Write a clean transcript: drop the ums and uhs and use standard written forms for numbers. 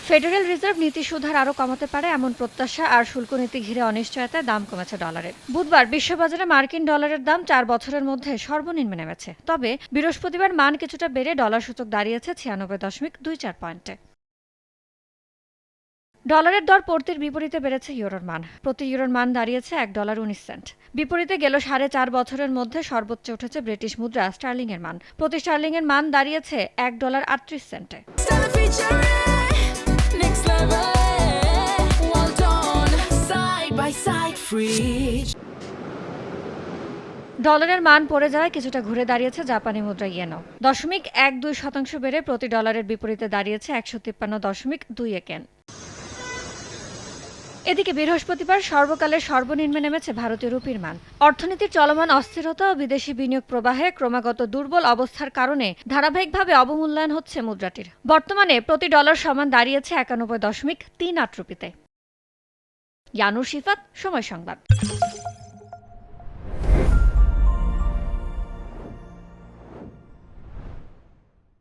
Federal reserve নীতি সুদহার আরও কমাতে পারে এমন প্রত্যাশা আর শুল্ক নীতি ঘিরে অনিশ্চয়তায় দাম কমেছে ডলারের। বুধবার বিশ্ববাজারে মার্কিন ডলারের দাম 4 বছরের মধ্যে সর্বনিম্নে নেমেছে। তবে বৃহস্পতিবার মান কিছুটা বেড়ে ডলার সূচক দাঁড়িয়েছে 96.24 পয়েন্টে। ডলারের দর পড়তির বিপরীতে বেড়েছে ইউরোর মান। প্রতি ইউরোর মান দাঁড়িয়েছে $1.19। বিপরীতে গেল 4.5 বছরের মধ্যে সর্বোচ্চ উঠেছে ব্রিটিশ মুদ্রা স্টার্লিংয়ের মান। প্রতি স্টার্লিংয়ের মান দাঁড়িয়েছে $1.38। ডলারের মান পড়ে যাওয়ায় কিছুটা ঘুরে দাঁড়িয়েছে জাপানি মুদ্রা ইয়েনও। 0.12% বেড়ে প্রতি ডলারের বিপরীতে দাঁড়িয়েছে 153.21 ইয়েন। এদিকে বৃহস্পতিবার সর্বকালের সর্বনিম্নে নেমেছে ভারতীয় রুপির মান। অর্থনীতির চলমান অস্থিরতা ও বিদেশি বিনিয়োগ প্রবাহে ক্রমাগত দুর্বল অবস্থার কারণে ধারাবাহিকভাবে অবমূল্যায়ন হচ্ছে মুদ্রাটির। বর্তমানে প্রতি ডলার সমান দাঁড়িয়েছে 91.38 রুপিতে। ইয়ানুর শিফাত, সময় সংবাদ।